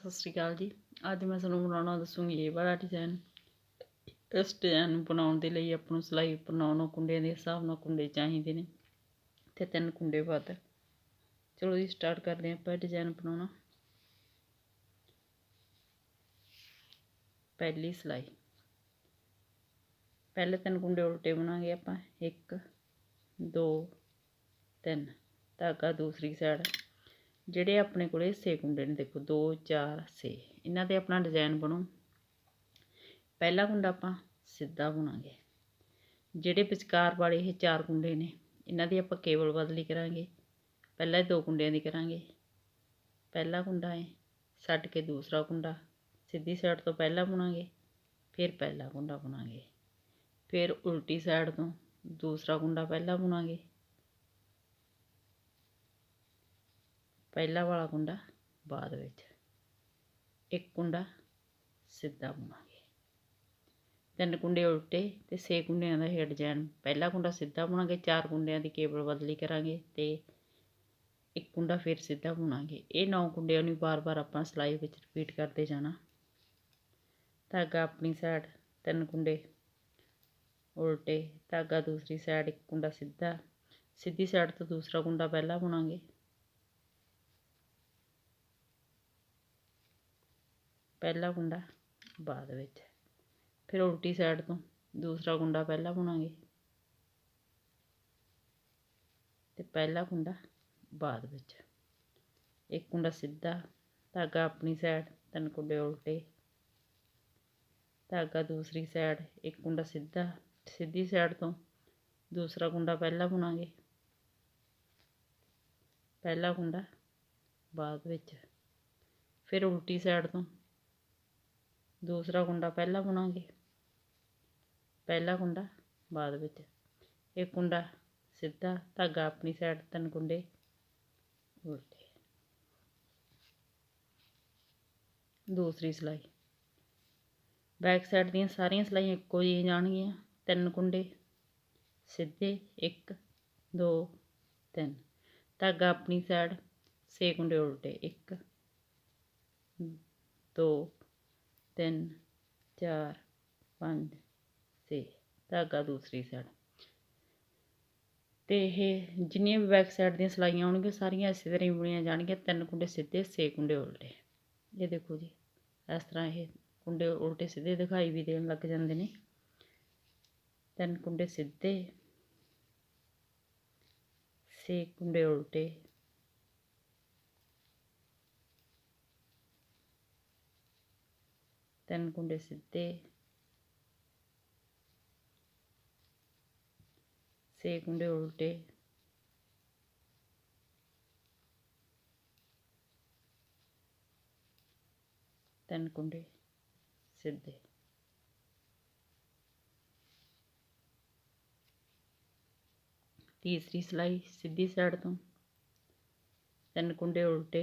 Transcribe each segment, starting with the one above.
सत श्री अकाल जी। अज मैं तुहानूं बनाना दसूँगी ये वाला डिजाइन। इस डिजाइन बनाने के लिए आपको सिलाई उपर 9 कुंडिया के हिसाब नाल कुंडे चाहिए ने ते 3 कुंडे वध। चलो जी स्टार्ट करते हैं आप डिजाइन बनाना। पहली सिलाई पहले 3 कुंडे उल्टे बनाएंगे आप 1 2 3 धागा दूसरी साइड ਜਿਹੜੇ ਆਪਣੇ ਕੋਲੇ 6 कुंडे ने देखो 2 4 6 इन्हां ते अपना डिजाइन बनू। पहला कुंडा आपां सीधा बुनांगे। ਜਿਹੜੇ ਵਿਚਕਾਰ वाले ये 4 कुंडे ने इन्हां दी आपां केवल बदली करांगे। पहला 2 कुंडियां दी करांगे। पहला कुंडा है छड्ड के दूसरा कुंडा सीधी साइड तो पहला बुनांगे, फिर पहला कुंडा बुनांगे, फिर उल्टी साइड तो दूसरा कुंडा पहला बुनांगे, पहला वाला कुंडा बाद विच, एक कुंडा सीधा बुनांगे। 3 कुंडे उल्टे ते 6 कुंडियां दा ये डिजाइन। पहला कुंडा सीधा बुनांगे, 4 कुंडियां दी केवल बदली करांगे ते एक कुंडा फिर सीधा बुनांगे। ये 9 कुंडियां नूं बार बार आपां सिलाई विच रिपीट करते जाना। धागा अपनी साइड 3 कुंडे उल्टे, धागा दूसरी साइड एक कुंडा सीधा, सीधी साइड तो दूसरा कुंडा पहला बुनांगे, पहला कुंडा बाद विच, फिर उल्टी साइड तो दूसरा कुंडा पहला बुनांगे ते पहला कुंडा बाद विच, एक कुंडा सीधा, धागा अपनी साइड 3 कुंडे उल्टे, धागा दूसरी साइड एक कुंडा सीधा, सीधी साइड तो दूसरा कुंडा पहला बुनांगे, पहला कुंडा बाद विच, फिर उल्टी साइड तो दूसरा कुंडा पहला बुनांगे, पहला कुंडा बाद विच, एक कुंडा सीधा, धागा अपनी साइड 3 कुंडे उल्टे। दूसरी सिलाई बैक साइड दी सारियां सिलाइयां इक्को जिहियां जाणगियां। 3 कुंडे सीधे 1 2 3, धागा अपनी साइड 6 कुंडे उल्टे 1 2 3 4 5 6, धागा दूसरी साइड ते यह जिन्नियां भी बैक साइड दी सिलाइयां आउणगियां सारियां इस तरह ही बुनियां जाणगियां। 3 कुंडे सीधे 6 कुंडे उल्टे। ये देखो जी इस तरह ये कुंडे उल्टे सीधे दिखाई भी देन लग जाते हैं। 3 कुंडे सीधे 6 कुंडे उल्टे, तीन कुंडे सीधे 6 कुंडे उल्टे, तीन कुंडे सीधे। तीसरी सिलाई सीधी साइड तो 3 कुंडे उल्टे,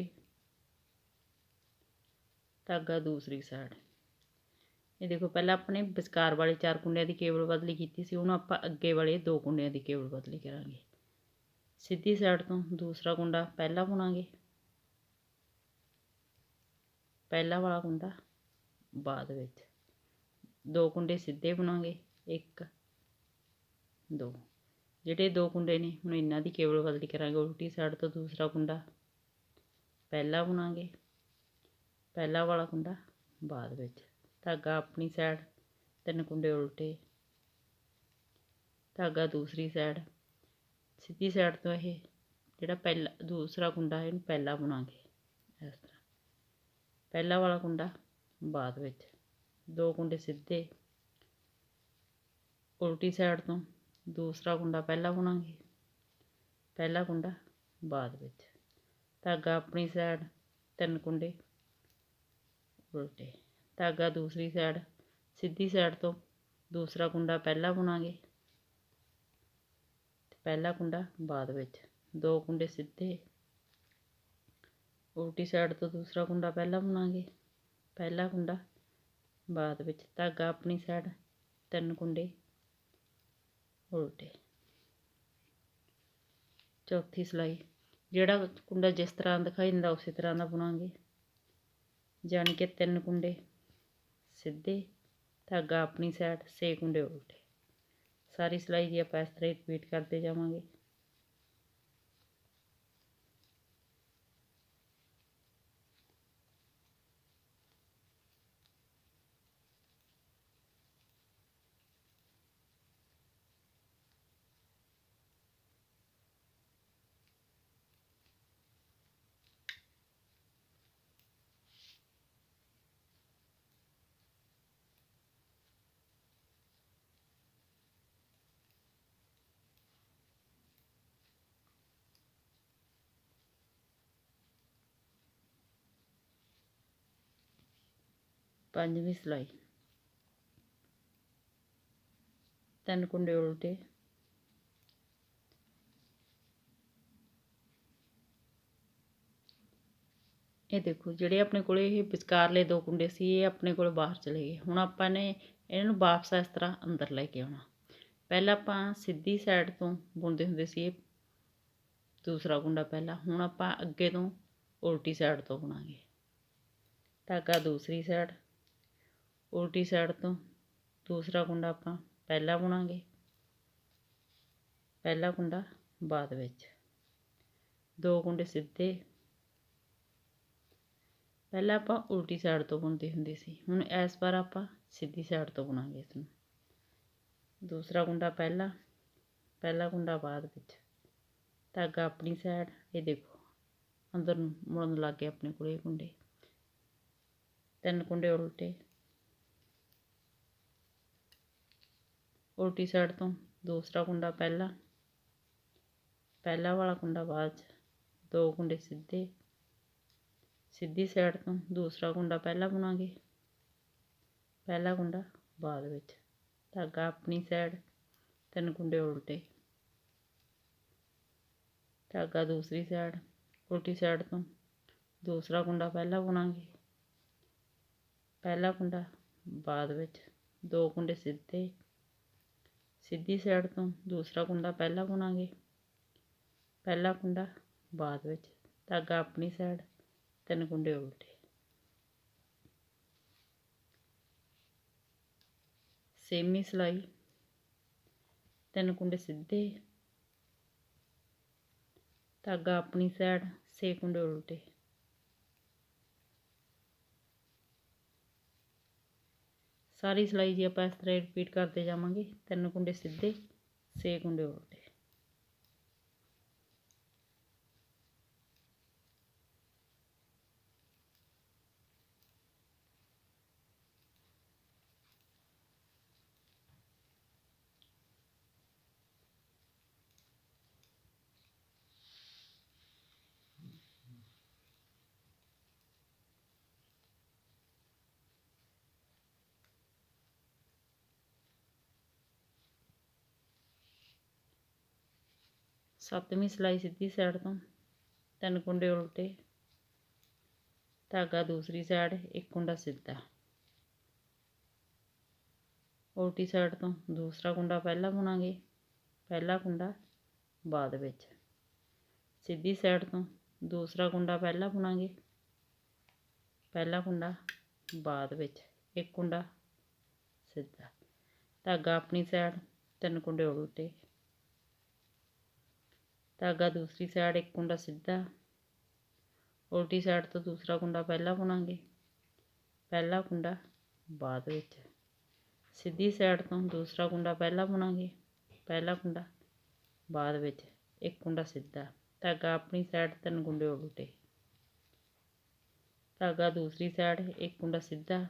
धागा दूसरी साइड। ये देखो पहला अपने विचकार वाले 4 कुंडियां की केवल बदली की सी, हुण आपां अगे वाले 2 कुंडियां की केवल बदली करांगे। सीधी साइड तो दूसरा कुंडा पहला बुनांगे, पहला वाला कुंडा बाद विच, 2 कुंडे सीधे बुनांगे 1 2, ਜਿਹੜੇ 2 कुंडे ने हुण इन्हां दी केवल बदली करांगे। उल्टी साइड तो दूसरा कुंडा पहला बुनांगे, पहला वाला कुंडा बाद विच, धागा अपनी साइड 3 कुंडे उल्टे, धागा दूसरी साइड सीधी साइड तो यह जिहड़ा पहला दूसरा कुंडा है पहला बुनांगे इस तरह, पहला वाला कुंडा बाद विच, 2 कुंडे सीधे, उल्टी साइड तो दूसरा कुंडा पहला बुनांगे, पहला कुंडा बाद विच, धागा अपनी साइड 3 कुंडे उल्टे, धागा दूसरी साइड सीधी साइड तो दूसरा कुंडा पहला बुनांगे, पहला कुंडा बाद विच, 2 कुंडे सीधे, उल्टी साइड तो दूसरा कुंडा पहला बुनांगे, पहला कुंडा बाद विच, धागा अपनी साइड 3 कुंडे उल्टे। चौथी सिलाई जिहड़ा कुंडा जिस तरह दिखाई दिंदा उस तरह का बुनांगे। ਜਾਣੀ कि 3 ਕੁੰਡੇ ਸਿੱਧੇ, धागा अपनी साइड, 6 ਕੁੰਡੇ उल्टे। सारी सिलाई जी आप इस तरह रिपीट करते जावांगे। पंजवीं सिलाई, 3 कुंडे उल्टे, ये देखो ਜਿਹੜੇ ਆਪਣੇ ਕੋਲੇ ਇਹ ਵਿਚਕਾਰਲੇ 2 ਕੁੰਡੇ ਸੀ ਇਹ ਆਪਣੇ ਕੋਲ ਬਾਹਰ ਚਲੇ ਗਏ। ਹੁਣ ਆਪਾਂ ਨੇ ਇਹਨਾਂ ਨੂੰ ਵਾਪਸ ਇਸ ਤਰ੍ਹਾਂ ਅੰਦਰ ਲੈ ਕੇ ਆਉਣਾ। ਪਹਿਲਾਂ ਆਪਾਂ ਸਿੱਧੀ ਸਾਈਡ ਤੋਂ ਬੁਣਦੇ ਹੁੰਦੇ ਸੀ ਇਹ ਦੂਸਰਾ ਕੁੰਡਾ ਪਹਿਲਾਂ, ਹੁਣ ਆਪਾਂ ਅੱਗੇ ਤੋਂ ਉਲਟੀ ਸਾਈਡ ਤੋਂ ਬੁਣਾਂਗੇ। ਧਾਗਾ ਦੂਸਰੀ ਸਾਈਡ, ਉਲਟੀ ਸਾਈਡ ਤੋਂ ਦੂਸਰਾ ਕੁੰਡਾ ਆਪਾਂ ਪਹਿਲਾਂ ਬੁਣਾਂਗੇ, ਪਹਿਲਾ ਕੁੰਡਾ ਬਾਅਦ ਵਿੱਚ। 2 ਕੁੰਡੇ ਸਿੱਧੇ, ਪਹਿਲਾਂ ਆਪਾਂ ਉਲਟੀ ਸਾਈਡ ਤੋਂ ਬੁਣਦੇ ਹੁੰਦੇ ਸੀ, ਹੁਣ ਇਸ ਵਾਰ ਆਪਾਂ ਸਿੱਧੀ ਸਾਈਡ ਤੋਂ ਬੁਣਾਂਗੇ ਇਸ ਨੂੰ। ਦੂਸਰਾ ਕੁੰਡਾ ਪਹਿਲਾਂ, ਪਹਿਲਾ ਕੁੰਡਾ ਬਾਅਦ ਵਿੱਚ, ਧਾਗਾ ਆਪਣੀ ਸਾਈਡ। ਇਹ ਦੇਖੋ ਅੰਦਰ ਨੂੰ ਮੁੜਨ ਲੱਗ ਗਏ ਆਪਣੇ ਕੋਲ ਇਹ ਕੁੰਡੇ। 3 ਕੁੰਡੇ ਉਲਟੇ, ਉਲਟੀ ਸਾਈਡ ਤੋਂ ਦੂਸਰਾ ਕੁੰਡਾ ਪਹਿਲਾਂ, ਪਹਿਲਾ ਵਾਲਾ ਕੁੰਡਾ ਬਾਅਦ 'ਚ। 2 ਕੁੰਡੇ ਸਿੱਧੇ, ਸਿੱਧੀ ਸਾਈਡ ਤੋਂ ਦੂਸਰਾ ਕੁੰਡਾ ਪਹਿਲਾਂ ਬੁਣਾਂਗੇ, ਪਹਿਲਾ ਕੁੰਡਾ ਬਾਅਦ ਵਿੱਚ, ਧਾਗਾ ਆਪਣੀ ਸਾਈਡ। 3 ਕੁੰਡੇ ਉਲਟੇ, ਧਾਗਾ ਦੂਸਰੀ ਸਾਈਡ, ਉਲਟੀ ਸਾਈਡ ਤੋਂ ਦੂਸਰਾ ਕੁੰਡਾ ਪਹਿਲਾਂ ਬੁਣਾਂਗੇ, ਪਹਿਲਾ ਕੁੰਡਾ ਬਾਅਦ ਵਿੱਚ। 2 ਕੁੰਡੇ ਸਿੱਧੇ, ਸਿੱਧੀ ਸਾਈਡ ਤੋਂ ਦੂਸਰਾ ਕੁੰਡਾ ਪਹਿਲਾਂ ਬੁਣਾਂਗੇ, ਪਹਿਲਾ ਕੁੰਡਾ ਬਾਅਦ ਵਿੱਚ, ਧਾਗਾ ਆਪਣੀ ਸਾਈਡ। 3 ਕੁੰਡੇ ਉਲਟੇ। ਛੇਵੀਂ ਸਿਲਾਈ, 3 ਕੁੰਡੇ ਸਿੱਧੇ, ਧਾਗਾ ਆਪਣੀ ਸਾਈਡ, 6 ਕੁੰਡੇ ਉਲਟੇ। ਸਾਰੀ ਸਿਲਾਈ ਜੀ ਆਪਾਂ ਇਸ ਤਰ੍ਹਾਂ ਰਿਪੀਟ ਕਰਦੇ ਜਾਵਾਂਗੇ। 3 ਕੁੰਡੇ ਸਿੱਧੇ, 6 ਕੁੰਡੇ ਉਲਟੇ। ਸੱਤਵੀਂ ਸਿਲਾਈ ਸਿੱਧੀ ਸਾਈਡ ਤੋਂ 3 ਕੁੰਡੇ ਉਲਟੇ, ਧਾਗਾ ਦੂਸਰੀ ਸਾਈਡ, 1 ਕੁੰਡਾ ਸਿੱਧਾ, ਉਲਟੀ ਸਾਈਡ ਤੋਂ ਦੂਸਰਾ ਕੁੰਡਾ ਪਹਿਲਾਂ ਬੁਣਾਂਗੇ, ਪਹਿਲਾ ਕੁੰਡਾ ਬਾਅਦ ਵਿੱਚ। ਸਿੱਧੀ ਸਾਈਡ ਤੋਂ ਦੂਸਰਾ ਕੁੰਡਾ ਪਹਿਲਾਂ ਬੁਣਾਂਗੇ, ਪਹਿਲਾ ਕੁੰਡਾ ਬਾਅਦ ਵਿੱਚ, 1 ਕੁੰਡਾ ਸਿੱਧਾ, ਧਾਗਾ ਆਪਣੀ ਸਾਈਡ। 3 ਕੁੰਡੇ ਉਲਟੇ, ਧਾਗਾ ਦੂਸਰੀ ਸਾਈਡ, 1 ਕੁੰਡਾ ਸਿੱਧਾ, ਉਲਟੀ ਸਾਈਡ ਤੋਂ ਦੂਸਰਾ ਕੁੰਡਾ ਪਹਿਲਾਂ ਬੁਣਾਂਗੇ, ਪਹਿਲਾ ਕੁੰਡਾ ਬਾਅਦ ਵਿੱਚ। ਸਿੱਧੀ ਸਾਈਡ ਤੋਂ ਦੂਸਰਾ ਕੁੰਡਾ ਪਹਿਲਾਂ ਬੁਣਾਂਗੇ, ਪਹਿਲਾ ਕੁੰਡਾ ਬਾਅਦ ਵਿੱਚ, 1 ਕੁੰਡਾ ਸਿੱਧਾ, ਧਾਗਾ ਆਪਣੀ ਸਾਈਡ। 3 ਕੁੰਡੇ ਉਲਟੇ, ਧਾਗਾ ਦੂਸਰੀ ਸਾਈਡ, 1 ਕੁੰਡਾ ਸਿੱਧਾ,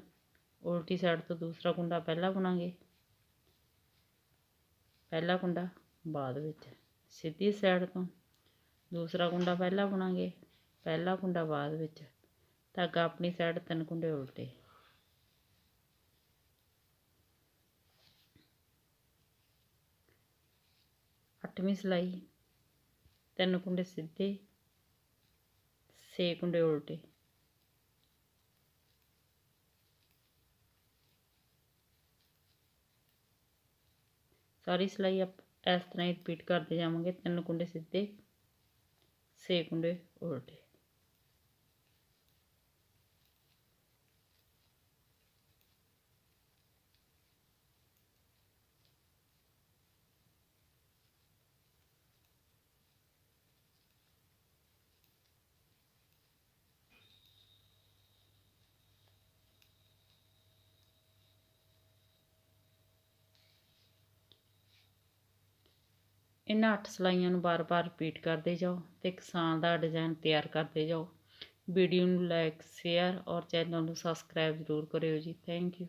ਉਲਟੀ ਸਾਈਡ ਤੋਂ ਦੂਸਰਾ ਕੁੰਡਾ ਪਹਿਲਾਂ ਬੁਣਾਂਗੇ, ਪਹਿਲਾ ਕੁੰਡਾ ਬਾਅਦ ਵਿੱਚ। ਸਿੱਧੀ ਸਾਈਡ ਤੋਂ ਦੂਸਰਾ ਕੁੰਡਾ ਪਹਿਲਾਂ ਬੁਣਾਂਗੇ, ਪਹਿਲਾ ਕੁੰਡਾ ਬਾਅਦ ਵਿੱਚ, ਧਾਗਾ ਆਪਣੀ ਸਾਈਡ। 3 ਕੁੰਡੇ ਉਲਟੇ। ਅੱਠਵੀਂ ਸਿਲਾਈ, 3 ਕੁੰਡੇ ਸਿੱਧੇ, 6 ਕੁੰਡੇ ਉਲਟੇ। ਸਾਰੀ ਸਿਲਾਈ ਆਪ ਇਸ ਤਰ੍ਹਾਂ ਹੀ ਰਿਪੀਟ ਕਰਦੇ ਜਾਵਾਂਗੇ। 3 ਕੁੰਡੇ ਸਿੱਧੇ, 6 ਕੁੰਡੇ ਉਲਟੇ। ਇਹਨਾਂ 8 ਸਿਲਾਈਆਂ ਨੂੰ ਬਾਰ-ਬਾਰ ਰਿਪੀਟ ਕਰਦੇ ਜਾਓ ਤੇ ਕਿਸਾਨ ਦਾ ਡਿਜ਼ਾਈਨ ਤਿਆਰ ਕਰਦੇ ਜਾਓ। ਵੀਡੀਓ ਨੂੰ ਲਾਈਕ, ਸ਼ੇਅਰ ਔਰ ਚੈਨਲ ਨੂੰ ਸਬਸਕ੍ਰਾਈਬ ਜ਼ਰੂਰ ਕਰਿਓ ਜੀ। Thank you.